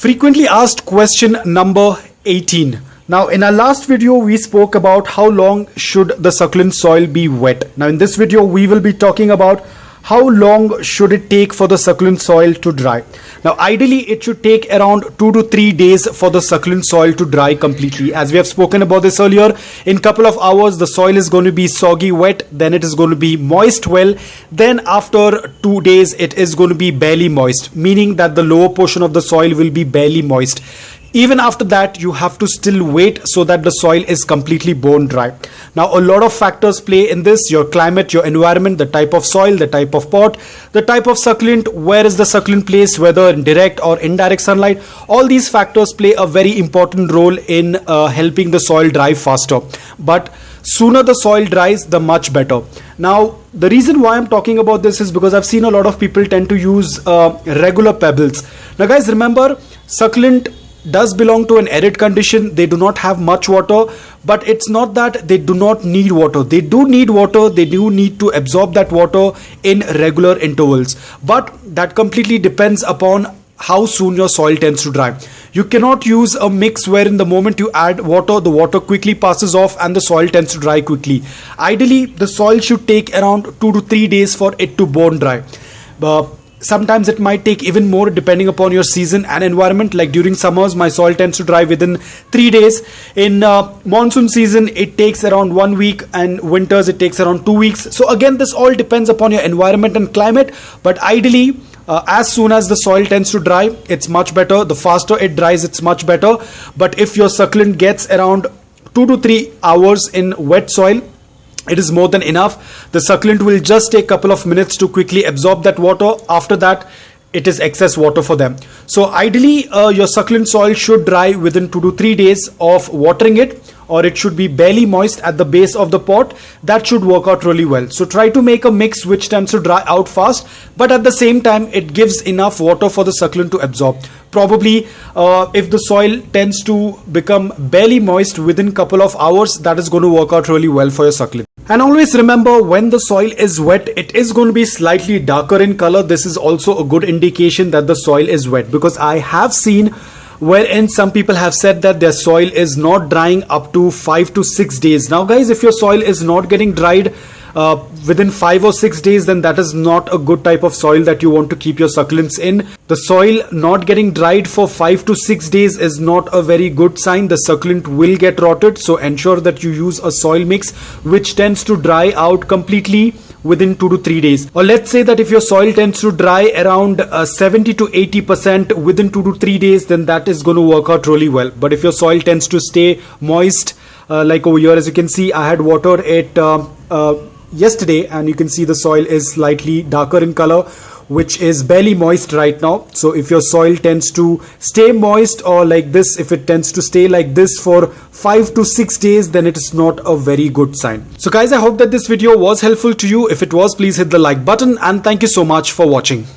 Frequently asked question number 18. Now in our last video we spoke about how long should the succulent soil be wet. Now in this video we will be talking about how long should it take for the succulent soil to dry. Now ideally it should take around 2 to 3 days for the succulent soil to dry completely. As we have spoken about this earlier, in couple of hours the soil is going to be soggy wet, then it is going to be moist well, then after 2 days it is going to be barely moist, meaning that the lower portion of the soil will be barely moist. Even after that, you have to still wait so that the soil is completely bone dry. Now, a lot of factors play in this: your climate, your environment, the type of soil, the type of pot, the type of succulent, where is the succulent placed, whether in direct or indirect sunlight. All these factors play a very important role in helping the soil dry faster. But sooner the soil dries, the much better. Now, the reason why I'm talking about this is because I've seen a lot of people tend to use regular pebbles. Now, guys, remember, succulent does belong to an arid condition. They do not have much water, but it's not that they do not need water. They do need water. They do need to absorb that water in regular intervals, but that completely depends upon how soon your soil tends to dry. You cannot use a mix wherein the moment you add water, the water quickly passes off and the soil tends to dry quickly. Ideally, the soil should take around 2 to 3 days for it to bone dry. Sometimes it might take even more depending upon your season and environment. Like during summers, my soil tends to dry within 3 days. In monsoon season, it takes around 1 week, and winters it takes around 2 weeks. So again, this all depends upon your environment and climate. But ideally, as soon as the soil tends to dry, it's much better. The faster it dries, it's much better. But if your succulent gets around 2 to 3 hours in wet soil, it is more than enough. The succulent will just take a couple of minutes to quickly absorb that water. After that, it is excess water for them. So ideally, your succulent soil should dry within 2 to 3 days of watering it, or it should be barely moist at the base of the pot. That should work out really well. So try to make a mix which tends to dry out fast, but at the same time, it gives enough water for the succulent to absorb. Probably if the soil tends to become barely moist within couple of hours, that is going to work out really well for your succulent. And always remember, when the soil is wet, it is going to be slightly darker in color. This is also a good indication that the soil is wet, because I have seen wherein some people have said that their soil is not drying up to 5 to 6 days. Now guys, if your soil is not getting dried within 5 or 6 days, then that is not a good type of soil that you want to keep your succulents in. The soil not getting dried for 5 to 6 days is not a very good sign. The succulent will get rotted. So ensure that you use a soil mix which tends to dry out completely within 2 to 3 days. Or let's say that if your soil tends to dry around 70 to 80% within 2 to 3 days, then that is going to work out really well. But if your soil tends to stay moist, like over here, as you can see, I had watered it yesterday, and you can see the soil is slightly darker in color, which is barely moist right now. So if your soil tends to stay moist, or like this, if it tends to stay like this for 5 to 6 days, then it is not a very good sign. So guys, I hope that this video was helpful to you. If it was, please hit the like button, and thank you so much for watching.